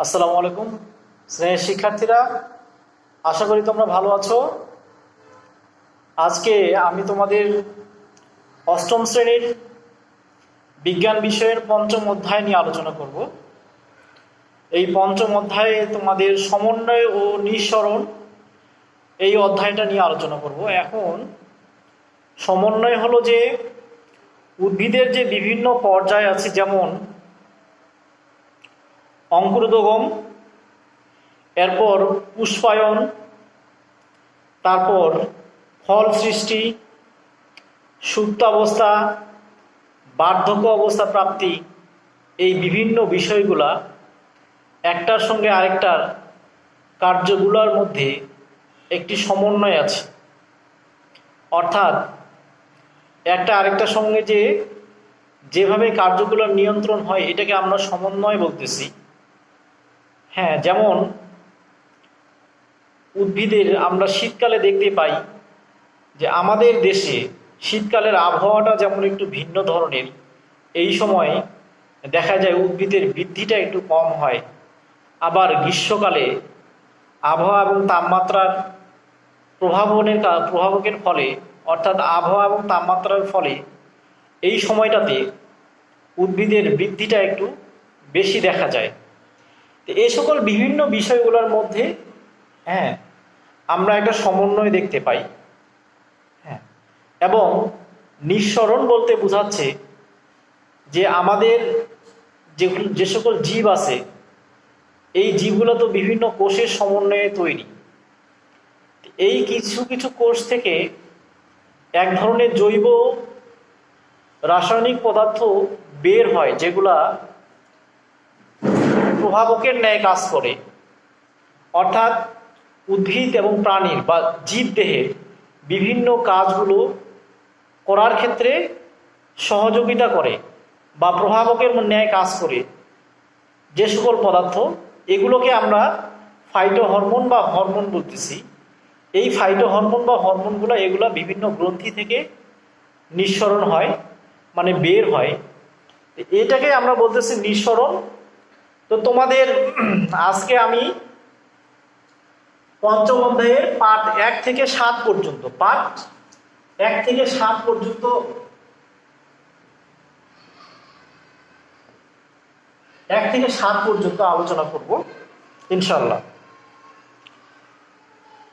আসসালামু আলাইকুম স্নেহের শিক্ষার্থীরা, আশা করি তোমরা ভালো আছো। আজকে আমি তোমাদের অষ্টম শ্রেণীর বিজ্ঞান বিষয়ের পঞ্চম অধ্যায় নিয়ে আলোচনা করব। এই পঞ্চম অধ্যায়ে তোমাদের সমন্বয় ও নিঃসরণ এই অধ্যায়টা নিয়ে আলোচনা করব। এখন সমন্বয় হলো যে উদ্ভিদের যে বিভিন্ন পর্যায় আছে, যেমন অঙ্কুরোদ্গম, এরপর পুষ্পায়ন, তারপর ফল সৃষ্টি, সুপ্তাবস্থা, বার্ধক্য অবস্থা প্রাপ্তি, এই বিভিন্ন বিষয়গুলা একটার সঙ্গে আরেকটার কার্যগুলোর মধ্যে একটি সমন্বয় আছে। অর্থাৎ একটা আরেকটার সঙ্গে যেভাবে কার্যগুলোর নিয়ন্ত্রণ হয়, এটাকে আমরা সমন্বয় বলতেছি। হ্যাঁ, যেমন উদ্ভিদের আমরা শীতকালে দেখতে পাই যে আমাদের দেশে শীতকালের আবহাওয়াটা যেমন একটু ভিন্ন ধরনের। এই সময় দেখা যায় উদ্ভিদের বৃদ্ধিটা একটু কম হয়। আবার গ্রীষ্মকালে আবহাওয়া এবং তাপমাত্রার প্রভাবকের ফলে, অর্থাৎ আবহাওয়া এবং তাপমাত্রার ফলে এই সময়টাতে উদ্ভিদের বৃদ্ধিটা একটু বেশি দেখা যায়। তো এই সকল বিভিন্ন বিষয়গুলোর মধ্যে আমরা একটা সমন্বয় দেখতে পাই। এবং নিঃসরণ বলতে বোঝাচ্ছে যে আমাদের যে সকল জীব আছে, এই জীবগুলো তো বিভিন্ন কোষের সমন্বয়ে তৈরি। এই কিছু কিছু কোষ থেকে এক ধরনের জৈব রাসায়নিক পদার্থ বের হয়, যেগুলা প্রভাবকের ন্যায় কাজ করে। অর্থাৎ উদ্ভিদ এবং প্রাণীর বা জীবদেহের বিভিন্ন কাজগুলো করার ক্ষেত্রে সহযোগিতা করে বা প্রভাবকের ন্যায় কাজ করে যে সকল পদার্থ, এগুলোকে আমরা ফাইটো হরমোন বা হরমোন বলতেছি। এই ফাইটো হরমোন বা হরমোনগুলো এগুলো বিভিন্ন গ্রন্থি থেকে নিঃসরণ হয়, মানে বের হয়। এটাকে আমরা বলতেছি নিঃসরণ। তো তোমাদের আজকে আমি পঞ্চম অধ্যায়ের পাঠ 1 থেকে 7 পর্যন্ত, পাঠ 1 থেকে 7 পর্যন্ত আলোচনা করব ইনশাআল্লাহ।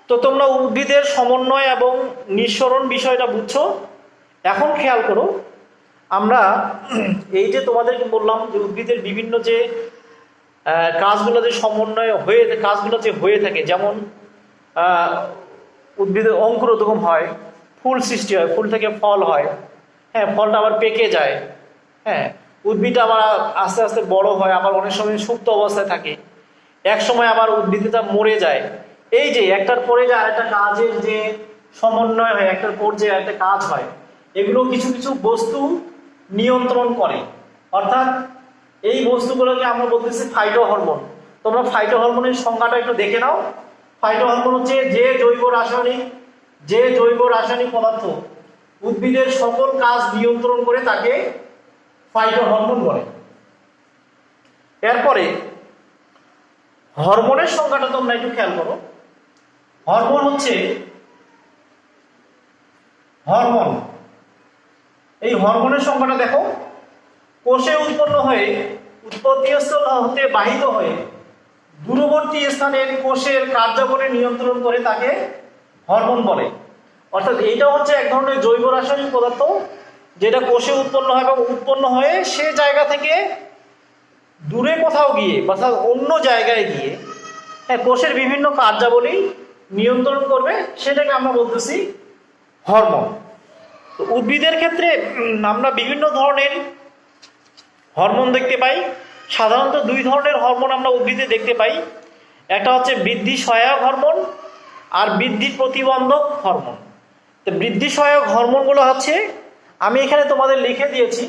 তো তোমরা উদ্ভিদের সমন্বয় এবং নিঃসরণ বিষয়টা বুঝছো। এখন খেয়াল করো, আমরা এই যে তোমাদেরকে বললাম যে উদ্ভিদের বিভিন্ন যে কাজগুলো যে সমন্বয় হয়ে থাকে, যেমন উদ্ভিদের অঙ্কুরোদ্গম হয়, ফুল সৃষ্টি হয়, ফুল থেকে ফল হয়, ফলটা আবার পেকে যায়, উদ্ভিদ আবার আস্তে আস্তে বড় হয়, আবার অনেক সময় সুপ্ত অবস্থায় থাকে, এক সময় আবার উদ্ভিদটা মরে যায়। এই যে একটার পরে যে আরেকটা কাজের যে সমন্বয় হয়, একটার পর যে একটা কাজ হয়, এগুলো কিছু কিছু বস্তু নিয়ন্ত্রণ করে। অর্থাৎ এই বস্তুগুলোকে আমরা বলতেছি ফাইটো হরমোন। তোমরা ফাইটো হরমোনের সংজ্ঞাটা একটু দেখে নাও। ফাইটো হরমোন হচ্ছে যে জৈব রাসায়নিক পদার্থ উদ্ভিদের সকল কাজ নিয়ন্ত্রণ করে, তাকে ফাইটো হরমোন বলে। এরপরে হরমোনের সংজ্ঞাটা তোমরা একটু খেয়াল করো। হরমোন হচ্ছে এই হরমোনের সংজ্ঞাটা দেখো, কোষে উৎপন্ন হয়ে উৎপত্তিস্থল হতে বাহিত হয়ে দূরবর্তী স্থানের কোষের কার্যাবলী নিয়ন্ত্রণ করে, তাকে হরমোন বলে। অর্থাৎ এইটা হচ্ছে এক ধরনের জৈব রাসায়নিক পদার্থ, যেটা কোষে উৎপন্ন হয় এবং উৎপন্ন হয়ে সে জায়গা থেকে দূরে কোথাও গিয়ে, অর্থাৎ অন্য জায়গায় গিয়ে কোষের বিভিন্ন কার্যাবলী নিয়ন্ত্রণ করবে, সেটাকে আমরা বলতেছি হরমোন। তো উদ্ভিদের ক্ষেত্রে আমরা বিভিন্ন ধরনের হরমোন দেখতে পাই। সাধারণত 2 ধরনের হরমোন আমরা উদ্ভিদে দেখতে পাই। একটা হচ্ছে বৃদ্ধি সহায়ক হরমোন আর বৃদ্ধি প্রতিবন্ধক হরমোন। তো বৃদ্ধি সহায়ক হরমোনগুলো হচ্ছে, আমি এখানে তোমাদের লিখে দিয়েছি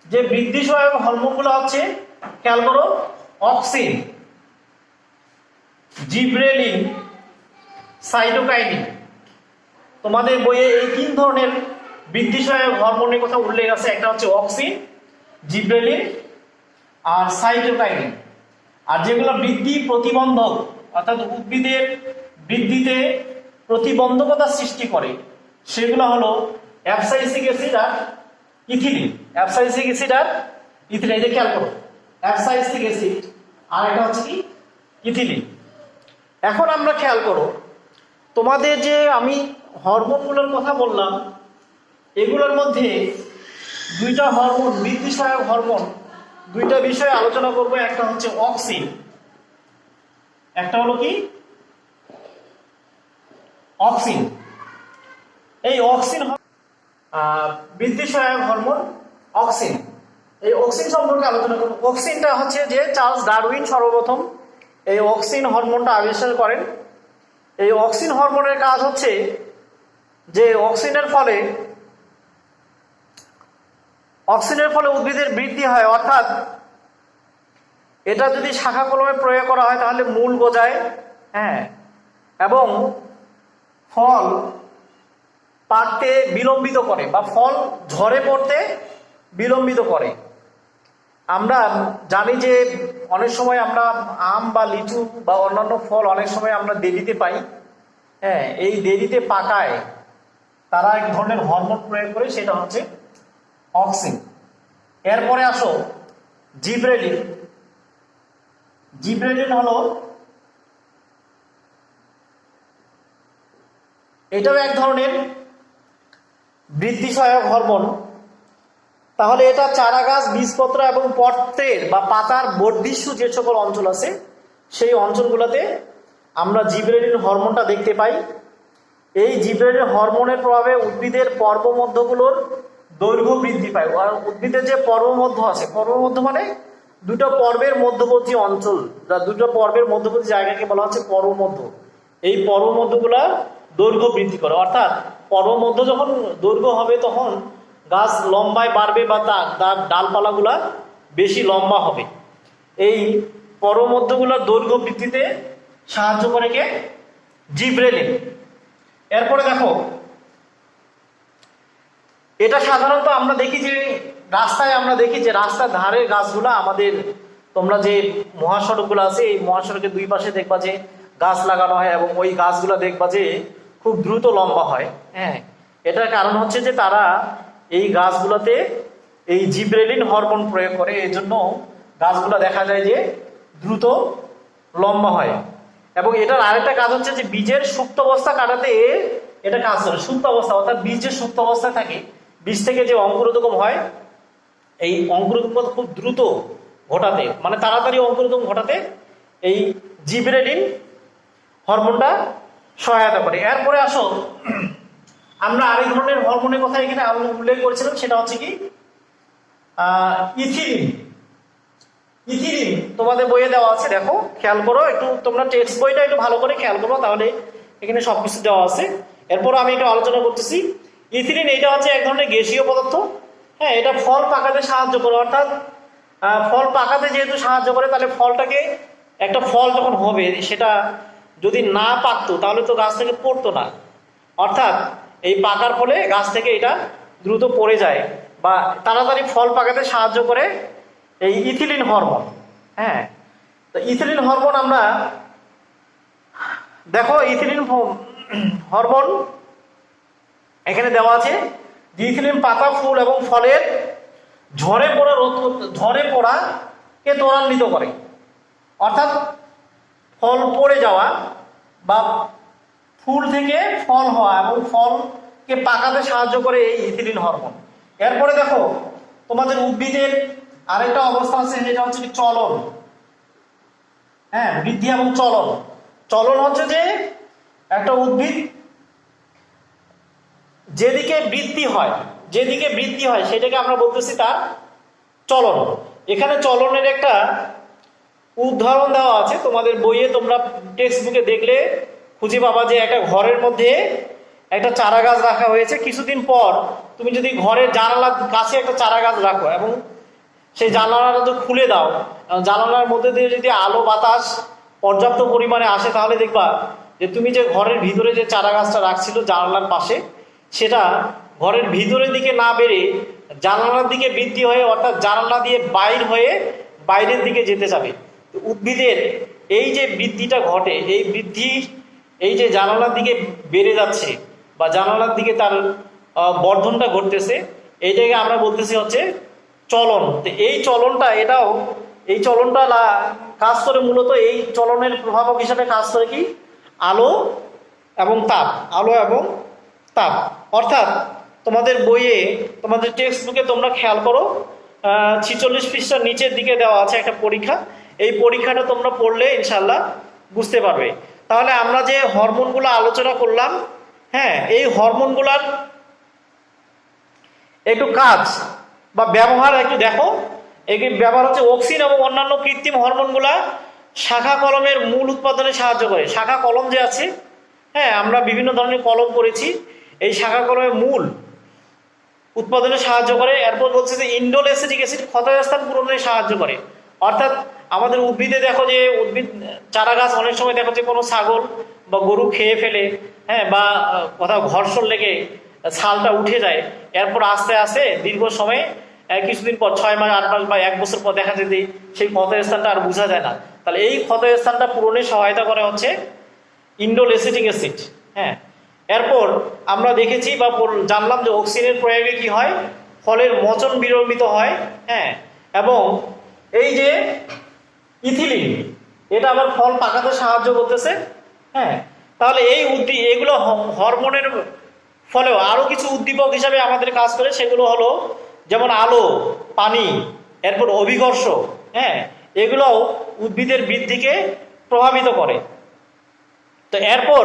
যে বৃদ্ধি সহায়ক হরমোনগুলো হচ্ছে, খেয়াল করো, অক্সিন, জিব্রেলিন, সাইটোকাইনিন। তোমাদের বইয়ে এই 3 ধরনের বৃদ্ধি সহায়ক হরমোনের কথা উল্লেখ আছে। একটা হচ্ছে অক্সিন, জিব্রেলিন আর সাইটোকাইনিন। আর যেগুলো বৃদ্ধি প্রতিবন্ধক অর্থাৎ উদ্ভিদের বৃদ্ধিতে প্রতিবন্ধকতা সৃষ্টি করে সেগুলো হলো অ্যাবসাইসিক অ্যাসিড আর ইথিলিন। অ্যাবসাইসিক অ্যাসিড আর ইথিলিন, এই যে খেয়াল করো, অ্যাবসাইসিক অ্যাসিড আর এটা হচ্ছে কি ইথিলিন। এখন আমরা খেয়াল করো, তোমাদের যে আমি হরমোনগুলোর কথা বললাম, এগুলোর মধ্যে দুইটা হরমোন, বৃদ্ধি সহায়ক হরমোন, দুইটা বিষয়ে আলোচনা করব। একটা হচ্ছে অক্সিন, একটা হলো কি অক্সিন। এই অক্সিন বৃদ্ধি সহায়ক হরমোন অক্সিন। এই অক্সিন সম্পর্কে আলোচনা করব। অক্সিনটা হচ্ছে যে চার্লস ডারউইন সর্বপ্রথম এই অক্সিন হরমোনটা আবিষ্কার করেন। এই অক্সিন হরমোনের কাজ হচ্ছে যে অক্সিনের ফলে উদ্ভিদের বৃদ্ধি হয়, অর্থাৎ এটা যদি শাখা কলমে প্রয়োগ করা হয় তাহলে মূল গজায়, হ্যাঁ, এবং ফল পাকতে বিলম্বিত করে বা ফল ঝরে পড়তে বিলম্বিত করে। আমরা জানি যে অনেক সময় আমরা আম বা লিচু বা অন্যান্য ফল অনেক সময় আমরা দেরিতে পাই, হ্যাঁ, এই দেরিতে পাকায় তারা এক ধরনের হরমোন প্রয়োগ করে, সেটা হচ্ছে অক্সিন। এরপরে আসো জিব্রেলিন। জিব্রেলিন হলো, এটাও এক ধরনের বৃদ্ধি সহায়ক হরমোন। তাহলে এটা চারা গাছ, বীজপত্র এবং পত্রের বা পাতার বর্ধিষ্ণু যে সকল অঞ্চল আছে সেই অঞ্চলগুলোতে আমরা জিব্রেলিন হরমোনটা দেখতে পাই। এই জিব্রেলিন হরমোনের প্রভাবে উদ্ভিদের পর্বমধ্যগুলোর দৈর্ঘ্য বৃদ্ধি পায়। আর উদ্ভিদের যে পর্বমধ্য আছে, পর্বমধ্য মানে দুটো পর্বের মধ্যবর্তী অঞ্চল, দুটো পর্বের মধ্যবর্তী জায়গাকে বলা হচ্ছে পর্বমধ্য। এই পর্বমধ্যগুলার দৈর্ঘ্য বৃদ্ধি করে, অর্থাৎ পর্বমধ্য যখন দৈর্ঘ্য হবে তখন গাছ লম্বায় বাড়বে বা তার ডালপালাগুলা বেশি লম্বা হবে। এই পর্বমধ্যগুলোর দৈর্ঘ্য বৃদ্ধিতে সাহায্য করে কে? জিব্রেলিন। এরপরে দেখো, এটা সাধারণত আমরা দেখি যে রাস্তায়, আমরা দেখি যে রাস্তার ধারে গাছগুলা আমাদের, তোমরা যে মহাসড়কগুলো আছে এই মহাসড়কের দুই পাশে দেখবা যে গাছ লাগানো হয় এবং ওই গাছগুলো দেখবা যে খুব দ্রুত লম্বা হয়। হ্যাঁ, এটার কারণ হচ্ছে যে তারা এই গাছগুলোতে এই জিব্রেলিন হরমোন প্রয়োগ করে, এই জন্য গাছগুলো দেখা যায় যে দ্রুত লম্বা হয়। এবং এটার আরেকটা কাজ হচ্ছে যে বীজের সুপ্ত অবস্থা কাটাতে এটা কাজ করে। সুপ্ত অবস্থা অর্থাৎ বীজ যে সুপ্ত অবস্থায় থাকে, বীজ থেকে যে অঙ্কুরোদ্গম হয়, এই অঙ্কুরোদ্গম খুব দ্রুত ঘটাতে, মানে তাড়াতাড়ি অঙ্কুরোদ্গম ঘটাতে এই জিব্রেলিন হরমোনটা সহায়তা করে। এরপরে আসো, আমরা আরেক ধরনের হরমোনের কথা এখানে উল্লেখ করেছিলাম, সেটা হচ্ছে কি ইথিলিন। ইথিলিন তোমাদের বইয়ে দেওয়া আছে, দেখো খেয়াল করো একটু, তোমরা টেক্সট বইটা একটু ভালো করে খেয়াল করো, তাহলে এখানে সবকিছু দেওয়া আছে। এরপর আমি একটু আলোচনা করতেছি। ইথিলিন এটা হচ্ছে এক ধরনের গ্যাসীয় পদার্থ। হ্যাঁ, এটা ফল পাকাতে সাহায্য করে, অর্থাৎ ফল পাকাতে যেহেতু সাহায্য করে, তাহলে ফলটাকে, একটা ফল যখন হবে সেটা যদি না পাকতো তাহলে তো গাছ থেকে পড়তো না, অর্থাৎ এই পাকার ফলে গাছ থেকে এটা দ্রুত পড়ে যায় বা তাড়াতাড়ি ফল পাকাতে সাহায্য করে এই ইথিলিন হরমোন। হ্যাঁ, তো ইথিলিন হরমোন আমরা দেখো, ইথিলিন হরমোন এখানে দেওয়া আছে যে ইথিলিন পাতা, ফুল এবং ফলের ঝরে পড়াকে ত্বরান্বিত করে, অর্থাৎ ফল পড়ে যাওয়া বা ফুল থেকে ফল হওয়া এবং ফলকে পাকাতে সাহায্য করে এই ইথিলিন হরমোন। এরপরে দেখো, তোমাদের উদ্ভিদের আরেকটা অবস্থা আছে, যেটা হচ্ছে কি চলন। হ্যাঁ, বৃদ্ধি এবং চলন। চলন হচ্ছে যে একটা উদ্ভিদ যেদিকে বৃদ্ধি হয় সেটাকে আমরা বলতেছি তার চলন। এখানে চলনের একটা উদাহরণ দেওয়া আছে তোমাদের বইয়ে, তোমরা টেক্সট বুকে দেখলে খুঁজে পাবা যে একটা ঘরের মধ্যে একটা চারা গাছ রাখা হয়েছে। কিছুদিন পর তুমি যদি ঘরের জানালার কাছে একটা চারা গাছ রাখো এবং সেই জানালাটা তো খুলে দাও, জানালার মধ্যে দিয়ে যদি আলো বাতাস পর্যাপ্ত পরিমাণে আসে, তাহলে দেখবা যে তুমি যে ঘরের ভিতরে যে চারা গাছটা রাখছিল জানালার পাশে, সেটা ঘরের ভিতরের দিকে না বেড়ে জানালার দিকে বৃদ্ধি হয়ে, অর্থাৎ জানালা দিয়ে বাইরের দিকে যেতে যাবে। উদ্ভিদের এই যে বৃদ্ধিটা ঘটে, এই বৃদ্ধির এই যে জানালার দিকে বেড়ে যাচ্ছে বা জানালার দিকে তার বর্ধনটা ঘটতেছে, এইটাকে আমরা বলতেছি হচ্ছে চলন। তো এই চলনটা এই চলনটা কাজ করে মূলত, এই চলনের প্রভাবক হিসাবে কাজ করে কি আলো এবং তাপ। অর্থাৎ তোমাদের বইয়ে, তোমাদের টেক্সট বুকে তোমরা খেয়াল করো, 46 পৃষ্ঠার নিচের দিকে দেওয়া আছে একটা পরীক্ষা। এই পরীক্ষাটা তোমরা পড়লে ইনশাল্লাহ বুঝতে পারবে। তাহলে আমরা যে হরমোনগুলো আলোচনা করলাম, হ্যাঁ, এই হরমোনগুলার একটু কাজ বা ব্যবহার একটু দেখো। এই ব্যবহার হচ্ছে অক্সিন এবং অন্যান্য কৃত্রিম হরমোনগুলা শাখা কলমের মূল উৎপাদনে সাহায্য করে। শাখা কলম যে আছে, হ্যাঁ, আমরা বিভিন্ন ধরনের কলম করেছি, এই শাখা কলমের মূল উৎপাদনে সাহায্য করে। এরপর বলছে যে ইন্ডোল অ্যাসিটিক অ্যাসিড ক্ষতস্থান পূরণে সাহায্য করে। অর্থাৎ আমাদের উদ্ভিদে দেখো যে উদ্ভিদ চারা গাছ অনেক সময় দেখো যে কোনো ছাগল বা গরু খেয়ে ফেলে, হ্যাঁ, বা কোথাও ঘর্ষণ লেগে ছালটা উঠে যায়। এরপর আস্তে আস্তে দীর্ঘ সময়, কিছুদিন পর 6 মাস 8 মাস বা 1 বছর পর দেখা যায় যে সেই ক্ষতস্থানটা আর বোঝা যায় না। তাহলে এই ক্ষতস্থানটা পূরণে সহায়তা করে হচ্ছে ইন্ডোল অ্যাসিটিক অ্যাসিড। হ্যাঁ, এরপর আমরা দেখেছি বা জানলাম যে অক্সিজেনের প্রয়োগে কি হয়, ফলের মচন বিলম্বিত হয়। হ্যাঁ, এবং এই যে ইথিলিন, এটা আবার ফল পাকাতে সাহায্য করতেছে। হ্যাঁ, তাহলে এগুলো হরমোনের ফলেও আরো কিছু উদ্দীপক হিসাবে আমাদের কাজ করে। সেগুলো হলো যেমন আলো, পানি, এরপর অভিকর্ষ। হ্যাঁ, এগুলোও উদ্ভিদের বৃদ্ধিকে প্রভাবিত করে। তো এরপর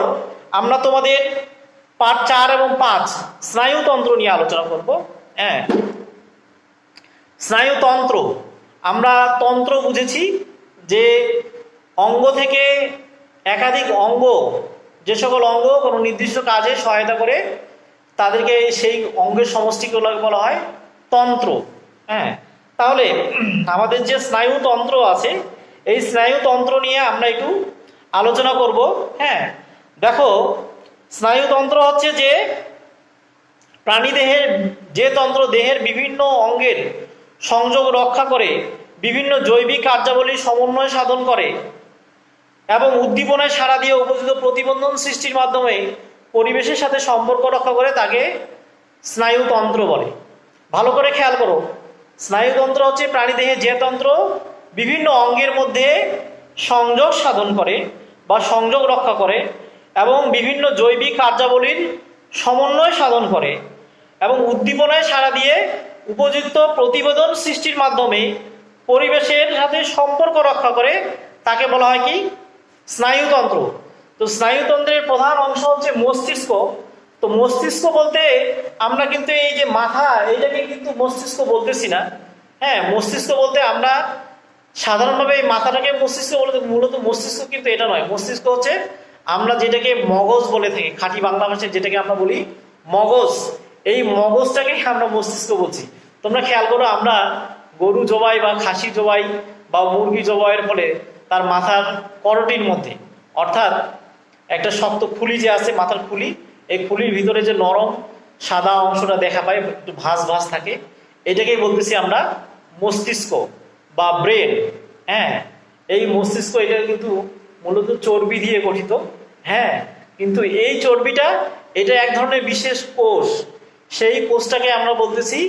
আমরা তোমাদের পার্ট 4 এবং 5 স্নায়ুতন্ত্র নিয়ে আলোচনা করব। হ্যাঁ, স্নায়ুতন্ত্র, আমরা তন্ত্র বুঝেছি যে অঙ্গ থেকে একাধিক অঙ্গ, যে সকল অঙ্গ কোনো নির্দিষ্ট কাজে সহায়তা করে তাদেরকে সেই অঙ্গের সমষ্টিকে বলা হয় তন্ত্র। হ্যাঁ, তাহলে আমাদের যে স্নায়ুতন্ত্র আছে, এই স্নায়ুতন্ত্র নিয়ে আমরা একটু আলোচনা করব। হ্যাঁ, দেখো, স্নায়ুতন্ত্র হচ্ছে যে প্রাণীদেহের যে তন্ত্র দেহের বিভিন্ন অঙ্গের সংযোগ রক্ষা করে, বিভিন্ন জৈবিক কার্যাবলীর সমন্বয় সাধন করে এবং উদ্দীপনায় সাড়া দিয়ে উপযুক্ত প্রতিবন্ধন সৃষ্টির মাধ্যমে পরিবেশের সাথে সম্পর্ক রক্ষা করে, তাকে স্নায়ুতন্ত্র বলে। ভালো করে খেয়াল করো, স্নায়ুতন্ত্র হচ্ছে প্রাণীদেহের যে তন্ত্র বিভিন্ন অঙ্গের মধ্যে সংযোগ সাধন করে বা সংযোগ রক্ষা করে এবং বিভিন্ন জৈবিক কার্যাবলীর সমন্বয় সাধন করে এবং উদ্দীপনায় সাড়া দিয়ে উপযুক্ত প্রতিবেদন সৃষ্টির মাধ্যমে পরিবেশের সাথে সম্পর্ক রক্ষা করে, তাকে বলা হয় কি স্নায়ুতন্ত্র। তো স্নায়ুতন্ত্রের প্রধান অংশ হচ্ছে মস্তিষ্ক। তো মস্তিষ্ক বলতে আমরা কিন্তু এই যে মাথা, এইটাকে কিন্তু মস্তিষ্ক বলতেছি না। হ্যাঁ, মস্তিষ্ক বলতে আমরা সাধারণভাবে এই মাথাটাকে মস্তিষ্ক বলতে, মূলত মস্তিষ্ক কিন্তু এটা নয়। মস্তিষ্ক হচ্ছে আমরা যেটাকে মগজ বলে থাকি, খাঁটি বাংলা ভাষায় যেটাকে আমরা বলি মগজ, এই মগজটাকে আমরা মস্তিষ্ক বলছি। তোমরা খেয়াল করো, আমরা গরু জবাই বা খাসি জবাই বা মুরগি জবাইয়ের ফলে তার মাথার করটির মধ্যে, অর্থাৎ একটা শক্ত খুলি যে আছে, মাথার খুলি, এই খুলির ভিতরে যে নরম সাদা অংশটা দেখা পায়, একটু ভাঁজ ভাঁজ থাকে, এটাকেই বলতেছি আমরা মস্তিষ্ক বা ব্রেন। হ্যাঁ, এই মস্তিষ্ক এটা কিন্তু মূলত চর্বি দিয়ে গঠিত। হ্যাঁ, কিন্তু এই চর্বিটা, এটা এক ধরনের বিশেষ কোষ, সেই কোষটাকে আমরা বলতেছি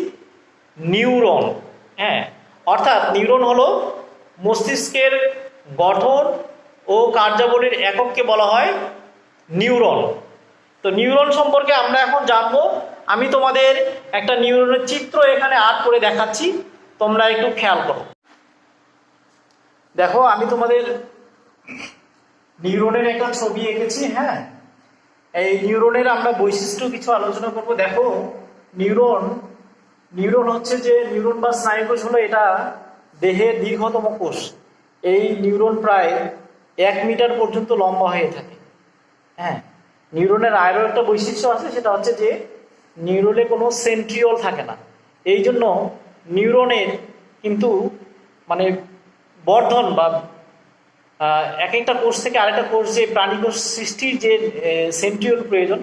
নিউরন। হ্যাঁ, অর্থাৎ নিউরন হলো মস্তিষ্কের গঠন ও কার্যাবলীর একককে বলা হয় নিউরন। তো নিউরন সম্পর্কে আমরা এখন জানবো। আমি তোমাদের একটা নিউরনের চিত্র এখানে আর্ট করে দেখাচ্ছি, তোমরা একটু খেয়াল করো। দেখো, আমি তোমাদের নিউরনের একটা ছবি এঁকেছি। হ্যাঁ, এই নিউরনের আমরা বৈশিষ্ট্য কিছু আলোচনা করব। দেখো, নিউরন হচ্ছে যে নিউরন বা স্নায়ুকোষ হলো এটা দেহের দীর্ঘতম কোষ। এই নিউরন প্রায় 1 মিটার পর্যন্ত লম্বা হয়ে থাকে। হ্যাঁ, নিউরনের আরও একটা বৈশিষ্ট্য আছে, সেটা হচ্ছে যে নিউরনে কোনো সেন্ট্রিওল থাকে না। এই জন্য নিউরনের কিন্তু মানে বর্ধন বা এক একটা কোষ থেকে আরেকটা কোষ, যে প্রাণীকোষ সৃষ্টির যে সেন্ট্রিওল প্রয়োজন,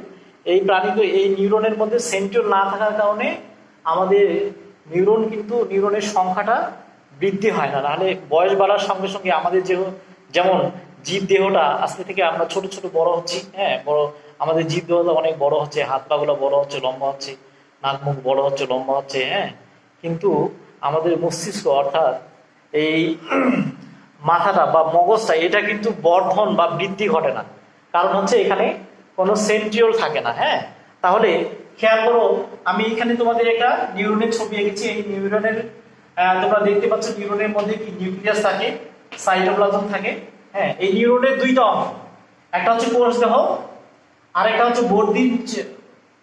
এই নিউরনের মধ্যে সেন্ট্রিওল না থাকার কারণে আমাদের নিউরনের সংখ্যাটা বৃদ্ধি হয় না। নাহলে বয়স বাড়ার সঙ্গে সঙ্গে আমাদের যেমন জীব দেহটা আজকে থেকে আমরা ছোট ছোট বড় হচ্ছি, হ্যাঁ, বড় আমাদের জীব দেহটা অনেক বড় হচ্ছে, হাত পা গুলো বড় হচ্ছে, লম্বা হচ্ছে, নাক মুখ বড় হচ্ছে, লম্বা হচ্ছে, হ্যাঁ, কিন্তু আমাদের মস্তিষ্ক অর্থাৎ এই মাথাটা বা মগজটা এটা কিন্তু বর্ধন বা বৃদ্ধি ঘটে না। কারণ হচ্ছে এখানে কোনো সেন্ট্রিওল থাকে না। হ্যাঁ, তাহলে খেয়াল করো, আমি এখানে তোমাদের একটা নিউরনের ছবি এঁকেছি। এই নিউরনের তোমরা দেখতে পাচ্ছ নিউরনের মধ্যে কি নিউক্লিয়াস থাকে, সাইটোপ্লাজম থাকে। হ্যাঁ, এই নিউরনের দুইটা অংশ, একটা হচ্ছে কোষ দেহ আর একটা হচ্ছে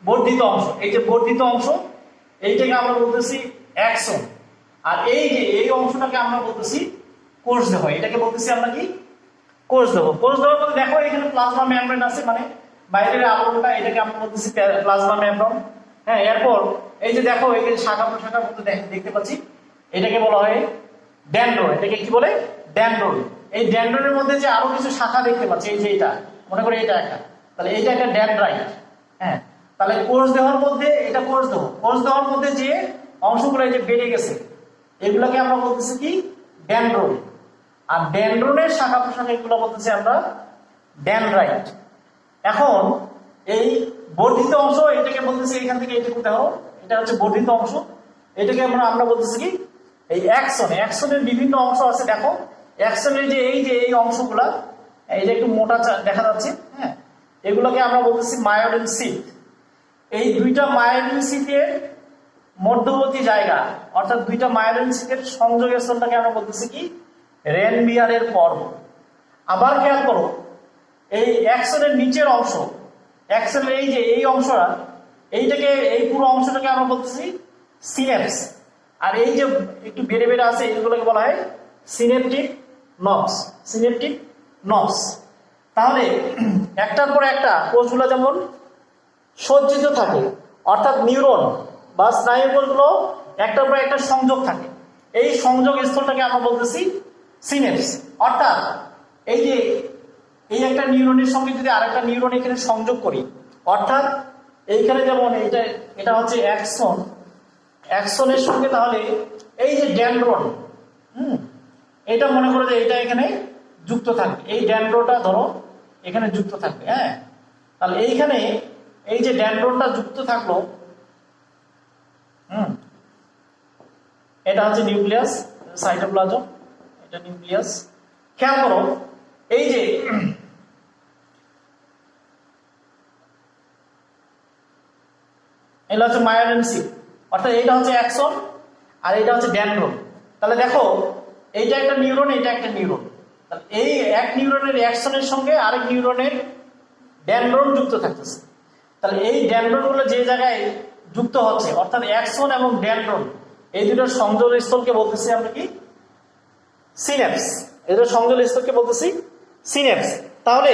বর্ধিত অংশ। এই যে বর্ধিত অংশ এইটাকে আমরা বলতেছি অ্যাক্সন, আর এই যে এই অংশটাকে আমরা বলতেছি কোষ দেহ। এটাকে বলতেছি আমরা কি কোষ দেহ। কোষ দেহ বলতে দেখো এখানে প্লাজমা মেমব্রেন আছে, মানে বাইরের আবরণটা, এটাকে আমরা বলতেছি প্লাজমা মেমব্রেন। হ্যাঁ, এরপর এই যে দেখো এই যে শাখা প্রশাখার মধ্যে দেখতে পাচ্ছি, এটাকে বলা হয় ড্যান্ড্রন। এটাকে কি বলে? ড্যান্ড্রন। এই ড্যান্ড্রনের মধ্যে যে আরো কিছু শাখা দেখতে পাচ্ছি, এই যে এটা মনে করে এটা একটা, তাহলে এটা একটা ড্যান্ড্রাইট। হ্যাঁ, তাহলে কোষ দেহের মধ্যে এটা কোষ দেহ, কোষ দেহের মধ্যে যে অংশগুলো এই যে বেড়ে গেছে এগুলোকে আমরা বলতেছি কি ড্যান্ড্রন। আর ড্যান্ড্রনের শাখা প্রশাখা এগুলো বলতেছি আমরা ড্যান্ড্রাইট। এখন এই বর্ধিত অংশ এটাকে বলতেছি, এখান থেকে এইটুকু দেখো এটা হচ্ছে বর্ধিত অংশ, এটাকে আমরা বলতেছি কি এই অ্যাকশন। অ্যাকশনের বিভিন্ন অংশ আছে, দেখো অ্যাকশনের যে এই অংশগুলা, এই যে একটু মোটা দেখা যাচ্ছে, হ্যাঁ, এগুলোকে আমরা বলতেছি মায়োলিন সিট। এই দুইটা মায়োলিন সিটের মধ্যবর্তী জায়গা, অর্থাৎ দুইটা মায়োলিন সিটের সংযোগ স্থলটাকে আমরা বলতেছি কি রেনবিয়ারের পর্ব। আবার খেয়াল করো, এই অ্যাকশনের নিচের অংশ, অ্যাকশনের এই যে এই অংশটা, এইটাকে এই পুরো অংশটাকে আমরা বলতেছি সিনেপস। আর এই যে একটু বেড়ে বেড়ে আছে এগুলোকে বলা হয় সিনেপটিক নবস, সিনেপটিক নবস। তাহলে একটার পর একটা কোষগুলো যেমন সজ্জিত থাকে, অর্থাৎ নিউরন বা স্নায়ু কোষগুলো একটার পর একটা সংযোগ থাকে, এই সংযোগ স্থলটাকে আমরা বলতেছি সিনেপস। অর্থাৎ এই যে এই একটা নিউরনের সঙ্গে যদি আরেকটা নিউরন এখানে সংযোগ করি, অর্থাৎ এইখানে যেমন এটা হচ্ছে অ্যাকশন, অ্যাকশনের সঙ্গে তাহলে এই যে ড্যান্ড্রন, এটা মনে করো যে এটা এখানে যুক্ত থাকবে, এই ড্যান্ড্রনটা ধরো এখানে যুক্ত থাকবে। হ্যাঁ, তাহলে এইখানে এই যে ড্যান্ড্রনটা যুক্ত থাকলো, এটা হচ্ছে নিউক্লিয়াস, সাইটোপ্লাজম, এটা নিউক্লিয়াস। খেয়াল করো এই যে এটা হচ্ছে মায়োলিন সিট, অর্থাৎ এইটা হচ্ছে অ্যাকশন আর এইটা হচ্ছে ড্যান্ড্রন। তাহলে দেখো এইটা একটা নিউরন, এটা একটা নিউরন, তাহলে এই এক নিউরনের অ্যাকশনের সঙ্গে আরেক নিউরনের ড্যান্ড্রন যুক্ত থাকতেছে। তাহলে এই ড্যান্ড্রন গুলো যে জায়গায় যুক্ত হচ্ছে, অর্থাৎ অ্যাকশন এবং ড্যান্ড্রন এই দুটোর সংযোগ স্থলকে বলতেছি আমরা কি সিনেপস। এদের সংযোগ স্থলকে বলতেছি সিনেপস। তাহলে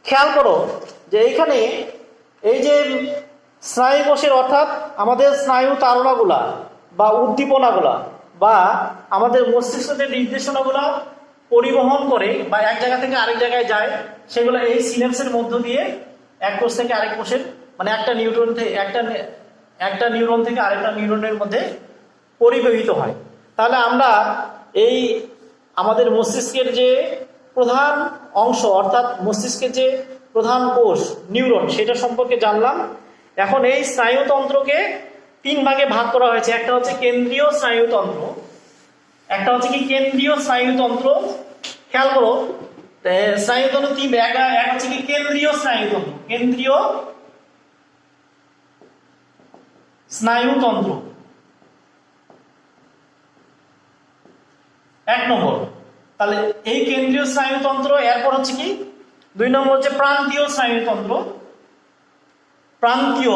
খেয়াল করো যে এইখানে এই যে স্নায়ু কোষের, অর্থাৎ আমাদের স্নায়ু তাড়নাগুলা বা উদ্দীপনাগুলা বা আমাদের মস্তিষ্কের যে নির্দেশনাগুলা পরিবহন করে বা এক জায়গা থেকে আরেক জায়গায় যায়, সেগুলো এই সিনেপসের মধ্য দিয়ে এক কোষ থেকে আরেক কোষের, মানে একটা নিউরন থেকে একটা নিউরন থেকে আরেকটা নিউরনের মধ্যে পরিবহিত হয়। তাহলে আমরা এই আমাদের মস্তিষ্কের যে প্রধান অংশ, অর্থাৎ মস্তিষ্কের যে প্রধান কোষ নিউরন, সেটা সম্পর্কে জানলাম। এখন এই স্নায়ুতন্ত্রকে তিন ভাগে ভাগ করা হয়েছে। একটা হচ্ছে কেন্দ্রীয় স্নায়ুতন্ত্র, একটা হচ্ছে কি কেন্দ্রীয় স্নায়ুতন্ত্র। খেয়াল করো স্নায়ুতন্ত্র তিন, এক হচ্ছে কি কেন্দ্রীয় স্নায়ুতন্ত্র, কেন্দ্রীয় স্নায়ুতন্ত্র এক নম্বর। তাহলে এই কেন্দ্রীয় স্নায়ুতন্ত্র, এরপর হচ্ছে কি দুই নম্বর হচ্ছে প্রান্তীয় স্নায়ুতন্ত্র, প্রান্তীয়,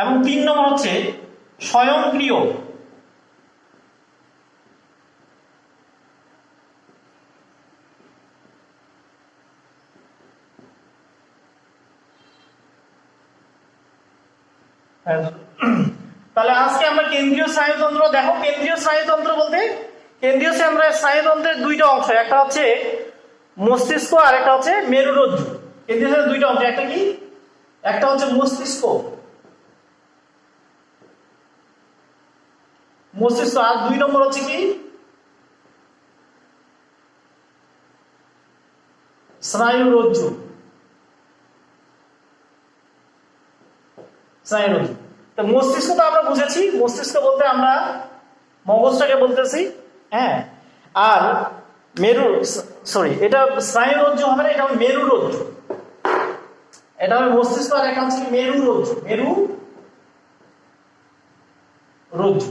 এবং তিন নম্বর হচ্ছে স্বয়ংক্রিয়। তাহলে আজকে আমরা কেন্দ্রীয় স্নায়ুতন্ত্র দেখো। কেন্দ্রীয় স্নায়ুতন্ত্র বলতে কেন্দ্রীয় স্নায়ুতন্ত্রের দুইটা অংশ, একটা হচ্ছে মস্তিষ্ক আর একটা হচ্ছে মেরুরজ্জু। কেন্দ্রীয় স্নায়ুতন্ত্রের দুইটা অংশ, একটা কি, একটা হচ্ছে মস্তিষ্ক, মস্তিষ্ক, আর 2 নম্বর হচ্ছে কি স্নায়ুরজ্জু। স্নায়ুরজ্জু। তো মস্তিষ্ক তো আমরা বুঝেছি, মস্তিষ্ক বলতে আমরা মগজটাকে বলতেছি, হ্যাঁ। আর এটা স্নায়ুরজ্জু হবে না, এটা হবে মেরুরজ্জু। এটা হবে মস্তিষ্ক আর একটা হচ্ছে মেরুরজ্জু। মেরুরজ্জু।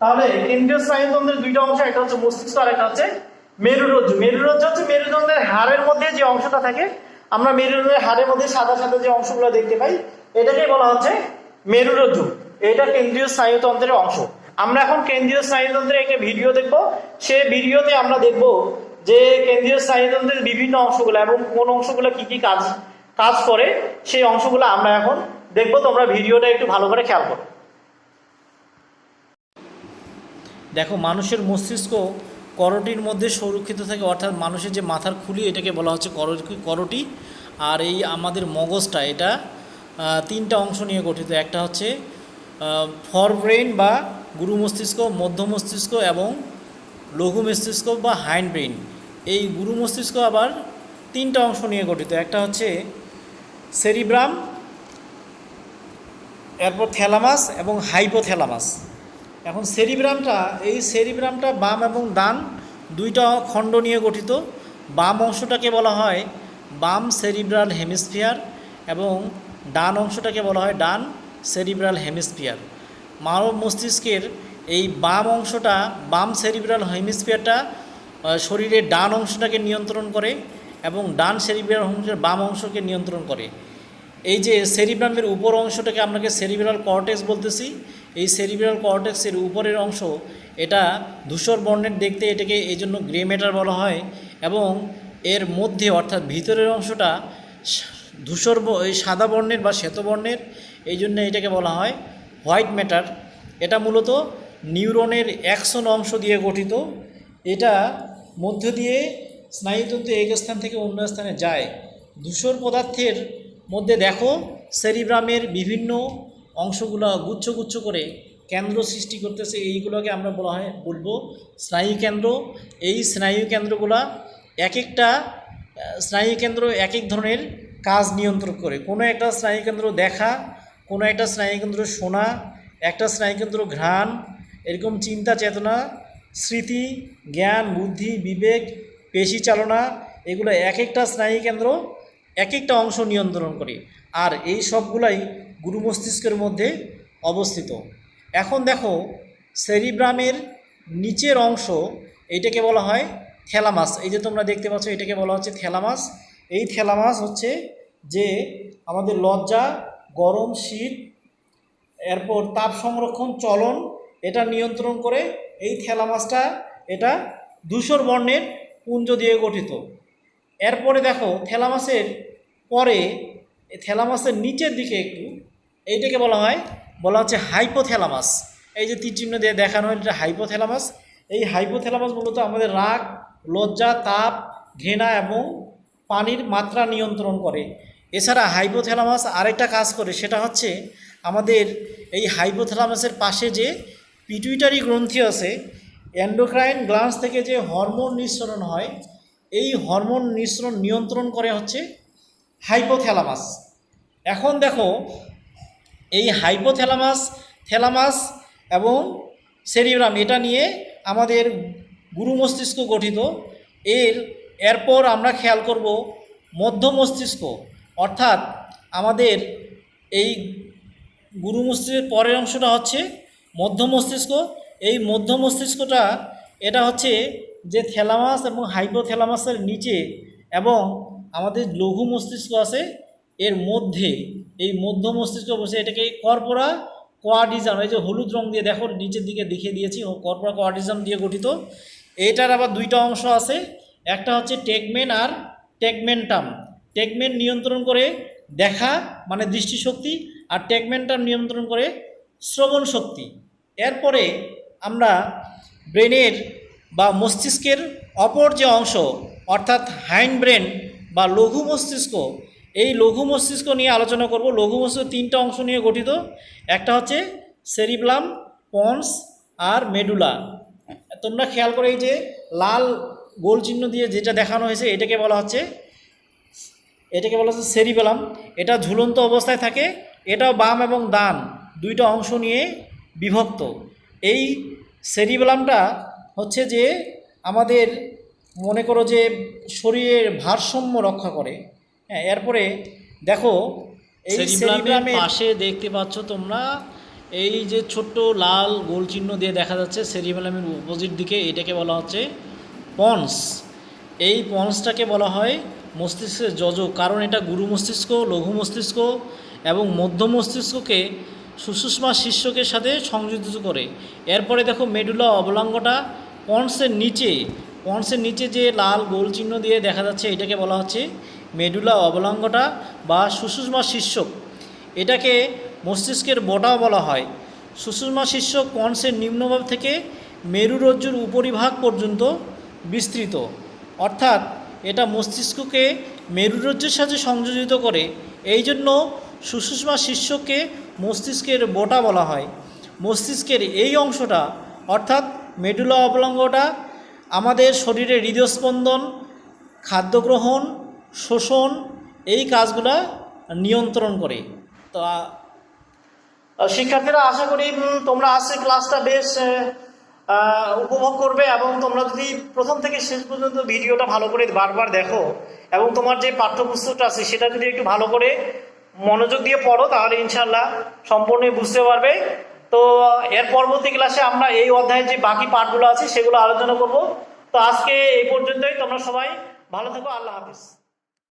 তাহলে কেন্দ্রীয় স্নায়ুতন্ত্রের দুইটা অংশ, একটা হচ্ছে মস্তিষ্ক আর একটা হচ্ছে মেরুরজ্জু। মেরুরজ্জু হচ্ছে মেরুদণ্ডের হাড়ের মধ্যে যে অংশটা থাকে, আমরা মেরুদণ্ডের হাড়ের মধ্যে সাদা সাদা যে অংশগুলো দেখতে পাই, এটাকে বলা হচ্ছে মেরুরজ্জু। এটা কেন্দ্রীয় স্নায়ুতন্ত্রের অংশ। আমরা এখন কেন্দ্রীয় স্নায়ুতন্ত্রের একটা ভিডিও দেখব। সেই ভিডিওতে আমরা দেখব যে কেন্দ্রীয় স্নায়ুতন্ত্রের বিভিন্ন অংশগুলো এবং কোন অংশগুলো কি কি কাজ করে, সেই অংশগুলো আমরা এখন দেখব। তোমরা ভিডিওটা একটু ভালো করে খেয়াল করো। দেখো, মানুষের মস্তিষ্ক করটির মধ্যে সংরক্ষিত থাকে, অর্থাৎ মানুষের যে মাথার খুলি এটাকে বলা হচ্ছে করটি। আর এই আমাদের মগজটা, এটা 3টা অংশ নিয়ে গঠিত। একটা হচ্ছে ফর ব্রেন বা গুরু মস্তিষ্ক, মধ্য মস্তিষ্ক এবং লঘু মস্তিষ্ক বা হাইন্ড ব্রেন। এই গুরু মস্তিষ্ক আবার 3টা অংশ নিয়ে গঠিত। একটা হচ্ছে সেরিব্রাম, এরপর থ্যালামাস এবং হাইপোথ্যালামাস। এখন সেরিব্রামটা বাম এবং ডান 2টা খণ্ড নিয়ে গঠিত। বাম অংশটাকে বলা হয় বাম সেরিব্রাল হেমিস্ফিয়ার এবং ডান অংশটাকে বলা হয় ডান সেরিব্রাল হেমিস্ফিয়ার। মানব মস্তিষ্কের এই বাম অংশটা, বাম সেরিব্রাল হেমিস্ফিয়ারটা শরীরের ডান অংশটাকে নিয়ন্ত্রণ করে এবং ডান সেরিব্রাল অংশের বাম অংশকে নিয়ন্ত্রণ করে। এই যে সেরিব্রামের উপর অংশটাকে আমরা সেরিব্রাল কর্টেক্স বলতেছি। এই সেরিব্রাল কর্টেক্সের উপরের অংশ এটা ধূসর বর্ণের দেখতে, এটাকে এই জন্য গ্রে ম্যাটার বলা হয়। এবং এর মধ্যে অর্থাৎ ভিতরের অংশটা সাদা বর্ণের বা শ্বেত বর্ণের, এই জন্য এটাকে বলা হয় হোয়াইট ম্যাটার। এটা মূলত নিউরনের অ্যাকশন অংশ দিয়ে গঠিত। এটা মধ্য দিয়ে স্নায়ুতন্ত্র এক স্থান থেকে অন্য স্থানে যায়। ধূসর পদার্থের মধ্যে দেখো সেরিব্রামের বিভিন্ন অংশগুলো গুচ্ছ গুচ্ছ করে কেন্দ্র সৃষ্টি করতেছে। এইগুলোকে আমরা বলবো স্নায়ু কেন্দ্র। এই স্নায়ু কেন্দ্রগুলা এক একটা স্নায়ুকেন্দ্র এক এক ধরনের কাজ নিয়ন্ত্রণ করে। কোনো একটা স্নায়ুকেন্দ্র দেখা, কোনো একটা স্নায়ুকেন্দ্র শোনা, একটা স্নায়ুকেন্দ্র ঘ্রাণ, এরকম চিন্তা চেতনা, স্মৃতি, জ্ঞান, বুদ্ধি, বিবেক, পেশি চালনা, এগুলো এক একটা স্নায়ুকেন্দ্র এক একটা অংশ নিয়ন্ত্রণ করে। আর এই সবগুলাই গুরু মস্তিষ্কের মধ্যে অবস্থিত। এখন দেখো, সেরিব্রামের নিচের অংশ, এইটাকে বলা হয় থ্যালামাস। এই যে তোমরা দেখতে পাচ্ছ, এটাকে বলা হচ্ছে থ্যালামাস। এই থ্যালামাস হচ্ছে যে আমাদের লজ্জা, গরম, শীত, এরপর তাপ সংরক্ষণ, চলন, এটা নিয়ন্ত্রণ করে। এই থ্যালামাসটা এটা ধূসর বর্ণের পুঞ্জ দিয়ে গঠিত। এরপরে দেখো, থ্যালামাসের পরে থ্যালামাসের নিচের দিকে একটু, এইটাকে বলা হচ্ছে হাইপোথ্যালামাস। এই যে তীর চিহ্ন দিয়ে দেখানো হয়, এটা হাইপোথ্যালামাস। এই হাইপোথ্যালামাস মূলত আমাদের রাগ, লজ্জা, তাপ, ঘৃণা এবং পানির মাত্রা নিয়ন্ত্রণ করে। এছাড়া হাইপোথ্যালামাস আরেকটা কাজ করে, সেটা হচ্ছে আমাদের এই হাইপোথ্যালামাসের পাশে যে পিটুইটারি গ্রন্থি আছে, এন্ডোক্রাইন গ্ল্যান্ডস থেকে যে হরমোন নিঃসরণ হয়, এই হরমোন নিয়ন্ত্রণ করে হচ্ছে হাইপোথ্যালামাস। এখন দেখো, এই থ্যালামাস এবং সেরিব্রাম, এটা নিয়ে আমাদের গুরু মস্তিষ্ক গঠিত। এরপর আমরা খেয়াল করব মধ্য মস্তিষ্ক, অর্থাৎ আমাদের এই গুরু মস্তিষ্কের পরের অংশটা হচ্ছে মধ্য মস্তিষ্ক। এই মধ্য মস্তিষ্কটা এটা হচ্ছে যে থ্যালামাস এবং হাইপোথ্যালামাসের নিচে এবং আমাদের লঘু মস্তিষ্ক আছে এর মধ্যে। এই মধ্য মস্তিষ্ক বসে, এটাকে কর্পোরা কোয়াডিজাম, এই যে হলুদ রং দিয়ে দেখো নিচের দিকে দেখিয়ে দিয়েছি, কর্পোরা কোয়াডিজাম দিয়ে গঠিত। এইটার আবার 2টা অংশ আছে, একটা হচ্ছে টেগমেন আর টেগমেন্টাম। টেগমেন নিয়ন্ত্রণ করে দেখা মানে দৃষ্টিশক্তি, আর টেগমেন্টাম নিয়ন্ত্রণ করে শ্রবণ শক্তি। এরপরে আমরা ব্রেনের বা মস্তিষ্কের অপর যে অংশ অর্থাৎ হাইন্ড ব্রেন বা লঘু মস্তিষ্ক, এই লঘু মস্তিষ্ক নিয়ে আলোচনা করব। লঘু মস্তিষ্ক তিনটা অংশ নিয়ে গঠিত, একটা হচ্ছে সেরিব্রাম, পন্স আর মেডুলা। তোমরা খেয়াল করে এই যে লাল গোল চিহ্ন দিয়ে যেটা দেখানো হয়েছে এটাকে বলা হচ্ছে সেরিবেলাম। এটা ঝুলন্ত অবস্থায় থাকে, এটাও বাম এবং ডান দুইটা অংশ নিয়ে বিভক্ত। এই সেরিবেলামটা হচ্ছে যে আমাদের মনে করো যে শরীরের ভারসাম্য রক্ষা করে। হ্যাঁ, এরপরে দেখো এই সেরিবেলামের পাশে দেখতে পাচ্ছ তোমরা এই যে ছোট্ট লাল গোল চিহ্ন দিয়ে দেখা যাচ্ছে সেরিবেলামের অপোজিট দিকে, এটাকে বলা হচ্ছে পন্স। এই পন্সটাকে বলা হয় মস্তিষ্কের যোজক, কারণ এটা গুরু মস্তিষ্ক, লঘু মস্তিষ্ক এবং মধ্য মস্তিষ্ককে সুষুম্না শীর্ষকের সাথে সংযুক্ত করে। এরপরে দেখো মেডুলা অবলাঙ্গটা পন্সের নিচে যে লাল গোল চিহ্ন দিয়ে দেখা যাচ্ছে এটাকে বলা হচ্ছে মেডুলা অবলাঙ্গটা বা সুষুম্না শীর্ষক। এটাকে মস্তিষ্কের বোটাও বলা হয়। সুষুম্না শীর্ষক পন্সের নিম্নভাগ থেকে মেরুরজ্জুর উপরিভাগ পর্যন্ত বিস্তৃত, অর্থাৎ এটা মস্তিষ্ককে মেরুরজ্জুর সাথে সংযোজিত করে। এই জন্য সুষুম্না শীর্ষককে মস্তিষ্কের বোটা বলা হয়। মস্তিষ্কের এই অংশটা অর্থাৎ মেডুলা অবলাঙ্গটা আমাদের শরীরে হৃদস্পন্দন, খাদ্য গ্রহণ, শোষণ এই কাজগুলা নিয়ন্ত্রণ করে। তো শিক্ষার্থীরা আশা করি তোমরা আজকে ক্লাসটা বেশ উপভোগ করবে, এবং তোমরা যদি প্রথম থেকে শেষ পর্যন্ত ভিডিওটা ভালো করে বারবার দেখো এবং তোমার যে পাঠ্যপুস্তকটা আছে সেটা যদি একটু ভালো করে মনোযোগ দিয়ে পড়ো, তাহলে ইনশাল্লাহ সম্পূর্ণ বুঝতে পারবে। তো এর পরবর্তী ক্লাসে আমরা এই অধ্যায়ের যে বাকি পাঠগুলো আছে সেগুলো আলোচনা করব। তো আজকে এই পর্যন্তই। তোমরা সবাই ভালো থেকো। আল্লাহ হাফিজ।